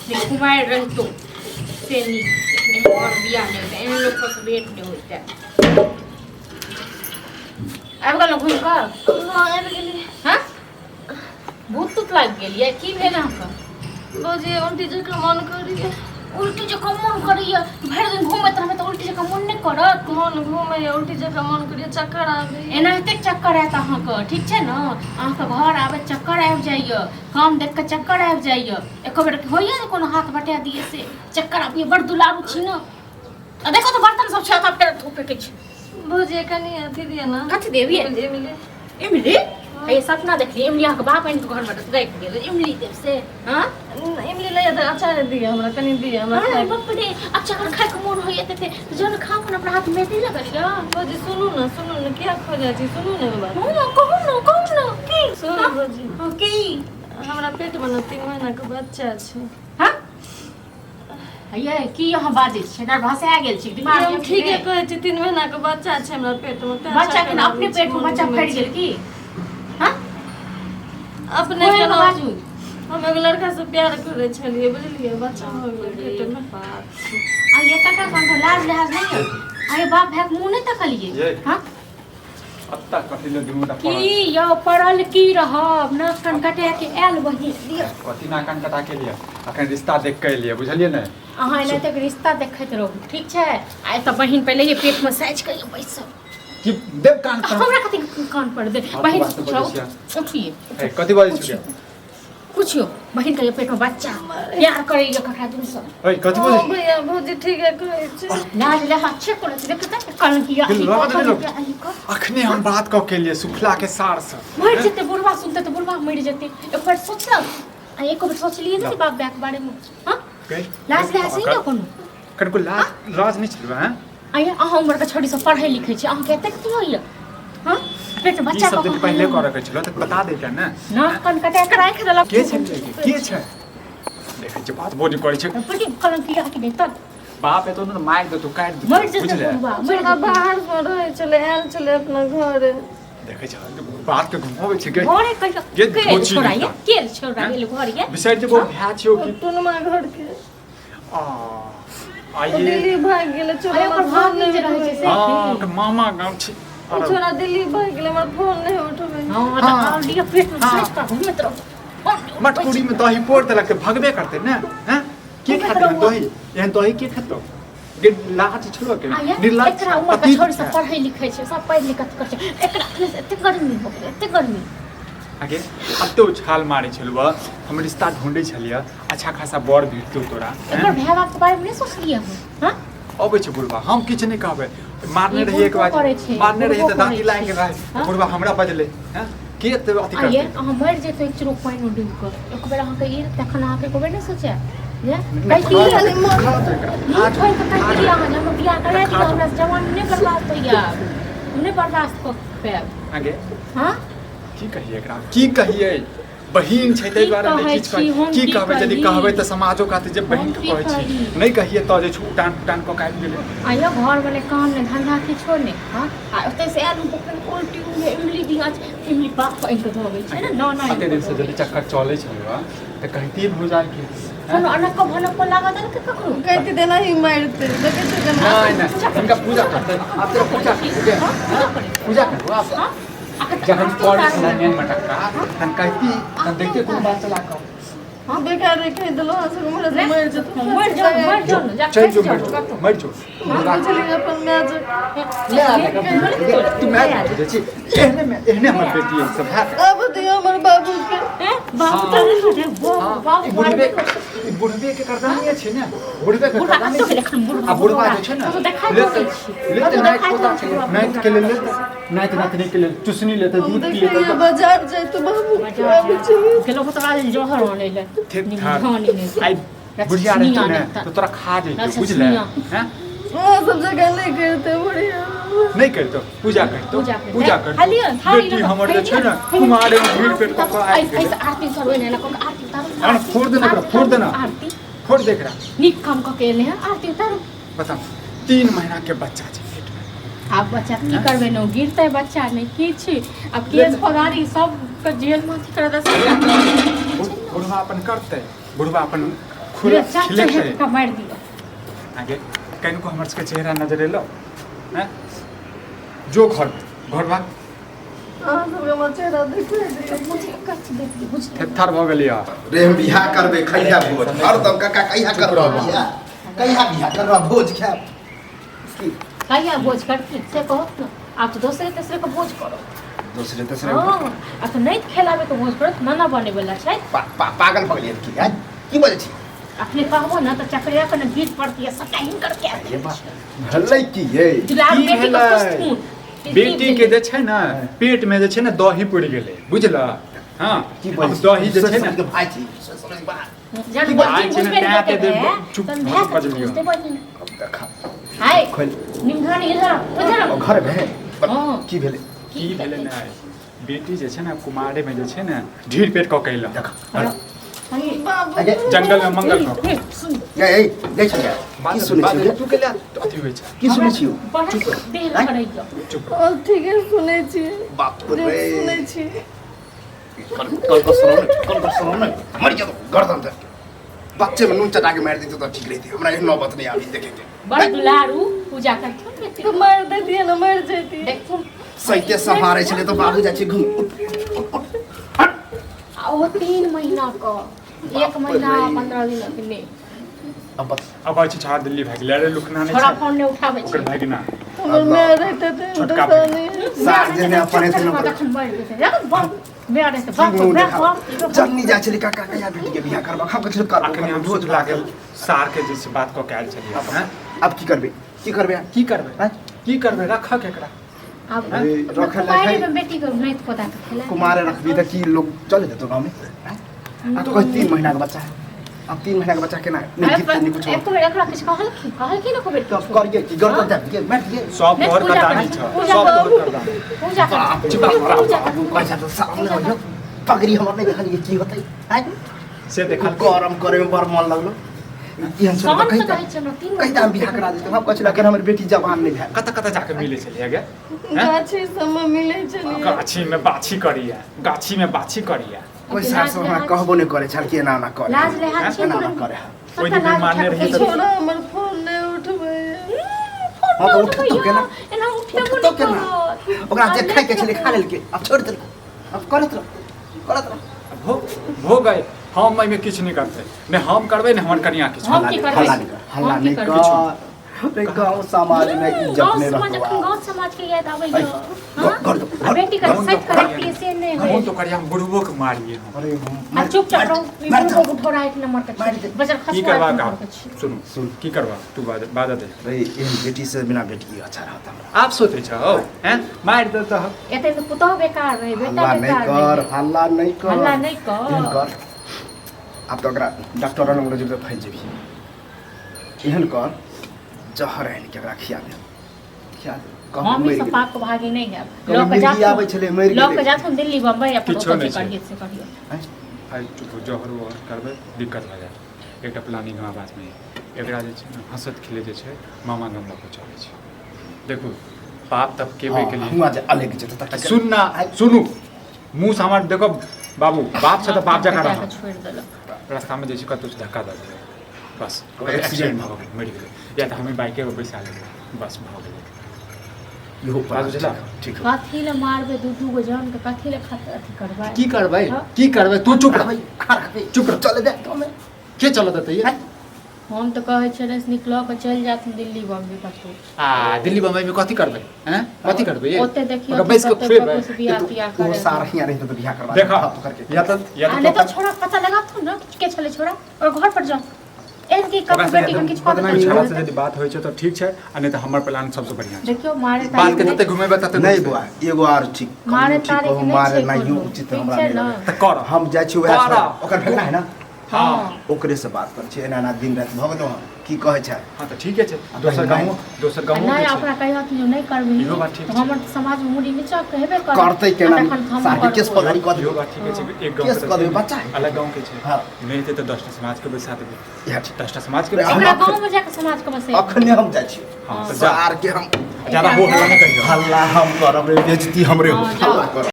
से कुमार रहतो से नीक और बियाह नहीं होता एहन लोग से भेंट नहीं होता आबि गेलहुँ घुमि कऽ हाँ आबि गेलियै हाँ भूत तूत लागि गेलियै की भेल अहाँके बजे उल्टी जकाँ मन करैए उल्टी जकाँ मोन करैए भरि दिन घुमैत रहबै तऽ उल्टी जकाँ मोन नहि करत मन घूमैए उल्टी जकाँ मन करैए चक्कर आबैए एनाहिते चक्कर आयत अहाँके ठीक छै ने अहाँके घर आबे चक्कर आबि जाइए काम देख कऽ चक्कर आबि जाइए एको बेर होइए ने कोनो हाथ बटा दिए से चक्कर आबिए बड़ दुलारू छी ने आ देखो तो बर्तन सब छै ओतऽ फेर धोपे के छै भौजी कनी अथी दिए ना कथी देबिए इमली ये सपना देखलिए इमली अहाँके बाप आनि घर में राखि गेल इमली देब से हाँ इमली ले तऽ अचार दिए हमरा कनी दिए हमरा खाए बाप रे अचार खाए के मोन होइए ते जन खाओ अपन अपना हाथ में दे लगलिए भौजी सुनू ना क्या खोजा छी सुनू ना बात कहू ना की सुनू भौजी हां की हमरा पेट में 3 महीना के बच्चा छै हां ये की यहाँ बाजे छै डर भाषा गेल छी दिमाग हम ठीके कहै छी 3 महीना के बच्चा छै हमरा पेट में बच्चा के अपने पेट में बच्चा फट गेल की हां अपने बाजू हम एगो लड़का से प्यार करे छलिए बुझलिए बच्चा हो गेल पेट में आ ये काका कौन लाज लिहाज नहीं है अरे बाप भैक मुंह नहीं तकलिए हां अत्ता कथि ले दुमुटा की यो पड़ल की रहब नाक कान कटे के आयल बही कथि नाक कान कटा के लिए अखन रिश्ता देख के लिए बुझलिए ने अहाँ एना तक रिश्ता देखैत रहू ठीक छै आ त बहिन पहले ये पेट में साइज के बैसल कि देव कान पर हमरा कथि कान पर दे बहिन उठिए कथि बाजै छी पूछियो बहिन के पेट में बच्चा प्यार करे ये कखा तुम सब ओए कथि बाजै भैया भौजी ठीके कहै छै लाज ले अच्छे को देखते कल किया अखने हम बात क के लिए सुखला के सार से मर जते बुढ़वा सुनते तो बुढ़वा मर जते एक बार सोचल आ एक बार सोच लिए ना बाप बैक बारे में हां लाज ले हसी न कोनो कनको लाज नहीं छलबा हैं आया अहाँ उम्र के छोड़ी सब पढ़ै लिखै छी अहाँ कते कथि होइए हां पेट बच्चा सब दिन पहले करे के छलो त बता देता ना नाक कान कटा के राख देलक के छै देखे छ बात बोली करे छ पटी कलम किया के देत बाप एतो न मार दे तो काट दे मर जते बुढ़वा मेरा बाहर में रहे चले आयल चले अपना घर देखे छ बात के घुमावे छ के घरे के छोड़ा ये के छोड़ा ये घर ये बिसर जे वो भ्या छियो कि टुनमा घर के आ आइए दिल्ली भाग गेले अरे ओकर भाग नहीं रहे छै से हां के मामा गांव छी छोरा दिल्ली भाग गेले हमर फोन नहीं उठबै हां त ऑलरेडी पेट में साइज का घूमत रहो मटकुड़ी में दही पोड़ देलक त भगबे करते ना हैं के खाते दही एहन दही के खतो गे लाज छलो के निर्लाज एकरा उम्र के छोड़ सब पढ़ै लिखै छै सब पढ़ लिख कर छै एकरा एते गर्मी हो गेल एते गर्मी आगे अब तो छाल मारे छलवा हम रिश्ता ढूंढे छलिया अच्छा खासा बर भेटतो तोरा एकर भेवा के बारे में नहीं सोचलिए हम हां अबै छ बुढ़वा हम किछ नहीं कहबै मारने रही एक बार मारने रही त दांती लाइन के रहे बुढ़वा हमरा बजले हैं के त अथि करते आइए अहाँ मर जेतो एक चुरुक पानी में डूब कर एक बेर अहाँ के ई तखन अहाँ के कोबे नहीं सोचे ये कहि आज छोड़ के कहि दिया हम बियाह करे दिया हमरा जवान नहीं बर्बाद होइया हमने बर्दाश्त कर पे आगे हां की कहिए एकरा की कहिए बहिन छै तै द्वारा नहीं किछ की कहबै यदि कहबै त समाजो काते जे बहिन के कहै छी नहीं कहिए त जे छुटान टान को काट गेले आइयो घर वाले काम ने धंधा किछो ने हां आ ओते से आलू पकड़ उल्टी में इमली दिया इमली बाप इनको धोबै छै ना ना अते दिन से यदि चक्कर चले छलवा त कहती भुजा के कोनो अनक को भनक को लगा देल के ककरो कहती देना ही मारते देखे छै नहीं नहीं इनका पूजा करते आप तेरा पूजा करो आप जब हम पढ़ सुनाने मटका तन कहती तन देखते कोन बात चला कर हां बेकार रे कह देलो हंस मर जतो मर जाओ चल जो मर जो चली अपन मैच ले आ तू मैच दे छी एहने हमर बेटी है सब है अब दियो हमर बाबू के बाबू तो बाबू बुढ़बे के करदानी छै ने बुढ़बे के करदानी आ बुढ़बा जे छै ने ले नाइट पोता छै नाइट के ले नाइट रात के ले चुसनी लेते दूध पिए देखिए बाजार जाए तो बाबू अब चाहिए के लोग तो आज जोहर होने ले ठीक ठाक आई बुढ़िया रहती ने तो तोरा खा जाए बुझले हैं सब जगह नहीं करते बढ़िया नहीं करतो पूजा कर बेटी हमर जे छै ने कुमारे में भीड़ पेट को आई ऐसे आरती सब होने ना को आरती उतारो फोड़ देना आरती फोड़ देख रहा नीक काम क के ले आरती उतारो बता 3 महीना के बच्चा छै पेट में आप बच्चा की करबे न गिरते बच्चा नहीं की छी अब केस फगारी सब के जेल में कर दस बुढ़वा अपन करते बुढ़वा अपन खुले चाचा खिले है का मार दियो आगे कहीं को हमर के चेहरा नजर एलो हैं जो घर भाग अहाँ सबके हमर चेहरा देखै थर भ गेलिया रे हम बियाह करबे खैया भोज हरदम काका कहिया करबा बियाह कहिया बियाह करबा भोज खाब कहिया भोज करती से कहो ना आप तो दूसरे तीसरे को भोज करो दूसरे तीसरे हाँ आ तो नहीं खेलावे को भोज करो नाना बने वाला छै पागल भगलिए की है की बोले छी अपने कहबो ना तो चकरिया को ना गीत पड़ती है सबटा हिन करके ये बात भलै की ये दुलार की बेटी को भेलै? पुस्तून बेटी के जे छै ना पेट में जे छै ना दही पड़ गेलै बुझला हां की अब दही जे छै ना के भाई छी समझ बात जन की बच्ची बात छै बुझबे ना, नहीं ते दे- करते चुप तन मत भैंस बजलियो। पूछते बनी अब देखा हाय खोल निमधानी इधर उधर ओ घर में हाँ। की भेले की भेलै ना बेटी जे छै ना कुमारे में जे छै ना ढीर पेट क कैला देखा बाबू आगे जंगल में मंगल क सुन ए गई छी की सुनै छी तू केला अथी होय छै की सुनै छी पढ़ा देह करैयो चुप और ठीके सुनै छी बाप रे सुनै छी कल सुनो ना मर गया तो गर्दन दे बच्चे में नून चटा के मार देते तो ठीक रहती हमरा ये नौबत नहीं आवी देखे के बड़ दुलारू पूजा करती बेटी तो मार देती ना मर जेती देख सुन सैते सहारे छले तो बाबू जाछे घूम आ वो 3 महीना का 1 महीना 15 दिन के ले अब अब अछि छा दिल्ली भाग ले रे लुकना नहीं छोरा छै फोन ने उठावे ओकर छै भागिना हमर माय रहते थे छोटका दसानी सार जने अपने थे ना दखन बढ़ गेल जा बाप मेरा रहते बाप मुंह बाप देखा बाप जन्नी जाय छले काका कहिया बेटी के बियाह करबा हम कछु कर अखनी हम भोज लागल सार के जैसे बात क के आयल छलिए हैं अब की करबे की करबे की करबे हैं? की करबे रख केकरा अब अरे, रखल कुमारी है। में बेटी को नहीं तो पता तो खेला कुमार रखबी त की लोग चले देतो गांव में हैं? आ तो कहीं 3 महीना का बच्चा है अब 3 महीना का बच्चा केना नहीं कितना नहीं कुछ एक तो एकरा किछ कहल की ना को बेटी तो करिए की गर्दन दे के बैठ गए सब घर का दानी छ सब घर का दानी पूजा कर चुप रह। पूजा कर पैसा तो सामने हो पगड़ी हमर नहीं देखल की होतै हैं से देखल गरम करे में बड़ मन लगलो इहन सुन सामान कहीं से कहै छै ना 3 कहीं हम बियाह करा देते हम कहला कि हमर बेटी जवान नहीं है कत कत जाके मिले छलिए गे गाछी सब में मिलै छलिए गाछी में बाछी करिया गाछी में बाछी करिया कोई सार से हमरा कहबो नहीं करे छल कि ना ना करे लाज लिहाज छै ना ना ना करे ओइ दिन मानने रही तो छोड़ा हमर फोन नहीं उठबै हां तो उठ तो केना एना उठबो तो नहीं केना करत ओकरा जे खाए के छले खा लेल के अब छोड़ दे अब करत रह हो गए हम में किछ नहीं करते ने हम करबे ने हमर कनिया किछ हम की करबै हल्ला नहीं हम की कर रे गांव समाज में इज्जत गाँव नहीं समाज रखवा अखन गाँव समाज के याद आबै ऐ, यो कर दो, हां बेटी का हम तो सेट करे से नहीं हम होय तो करिया हम बुढ़बो के मारिए हम अरे आ चुपचाप रहो मार इनको उठोरा एक नंबर के मार दे। बजर की खसवा करबा का सुन सुन। की करबा तू बाजा दे रे इन बेटी से बिना बेटी अच्छा रहता हमरा आप सोचे छौ हैं मार दे तो एते तो पुतौ बेकार रहे बेटा हल्ला नहीं बेकार कर हल्ला नहीं कर हल्ला नहीं कर। एहन कर अब तो ओकरा डॉक्टर लंग ले जेबे फैल जेबी एहन कर जहर है के ओकरा खिया दे कहूँ हम मरि ही सब गेलै। पाप को भागी नहीं है कभी लोग मिर्गी जात आबै छलै, मरि लोग गेलै। जात दिल्ली बम्बई अपन किछो ओतऽ नहि से छै। करिए से करिए हैं? भाई चुप जहर वहर करबे दिक्कत भऽ जायत एकटा प्लानिंग हमरा बात में एकरा जे छै ने हंसत खिले जे छै मामा गाम लऽ के चलै छै देखू पाप तब केबे के लिए हुआ जे अलग जेतै तक सुन ना सुनू मुंह से हमर देखो बाबू बाप से तो बाप जका बेटा रह के छोड़ देलक रास्ता में जैसे कतौ से धक्का दे दिया बस ओकर एक्सीडेंट भऽ गेलै मरि गेलै या तऽ हमें बाइके पर बैसा लेबै बस भऽ गेलै इहो बात बुझला? ठीक है कथी ले मारबे दू गो जान के कथी ले खतर अथी करबै की करबै हाँ। की करबै तू चुप रह भाई चुप रह चले दे तो में के चल देतै ये हम तो कहै छलै से निकल के चल जात दिल्ली बम्बई कतौ आ दिल्ली बम्बई में कथी करबै हैं कथी करबै ये ओते देखियो ओकरा बैस के खुएबै कुछ बियाह तियाह वो करे सारा हियां रहते तो बियाह करवा देखा तो करके या आने तो तो छोड़ा पता लगा तू ना के छले छोड़ा और घर पर जा एनकी कब बेटी के किछ पता कुछ हमरा से नहीं यदि बात होइ छै तो ठीक छै आ नहीं तो हमर प्लान सबसे बढ़िया छै देखियो मारे बात के तारीख तते घुमेबे तते नहीं बुआ एगो आर ठीक मारे ठीक तारीख हो नहीं मारे छै ना यू कोनो। उचित ठीक हमरा छै नहीं ना? लगे। त कर हम जाय छी वएह कर। ओकर भेगना है ना हां ओकरे से बात कर छी एना ना दिन रात भ गेलो की कहै छै हां तो ठीक छै दोसर गांव नहीं अपना कहियो कि नहीं करबी इहो बात ठीक तो छै। हमर समाज में मुड़ी नीचा कहबे कर करतै केना सारी केस पधारी कऽ इहो दियौ बात ठीक छै एक गांव केस कऽ देबै बच्चा है अलग गांव के छै हाँ। नहीं हेतै तो 10टा समाज के बैसा देबै इएह ठीक 10टा समाज के अरे बैसा हम ओकरा अखन- गांव में जाके समाज के बसे अखने हम जाय छी हाँ, तो जा। सार के हम ज्यादा हो हल्ला नहीं करियो हल्ला हम करब रे बेइज्जती हमरे हो हाँ, जाओ। हल्ला करब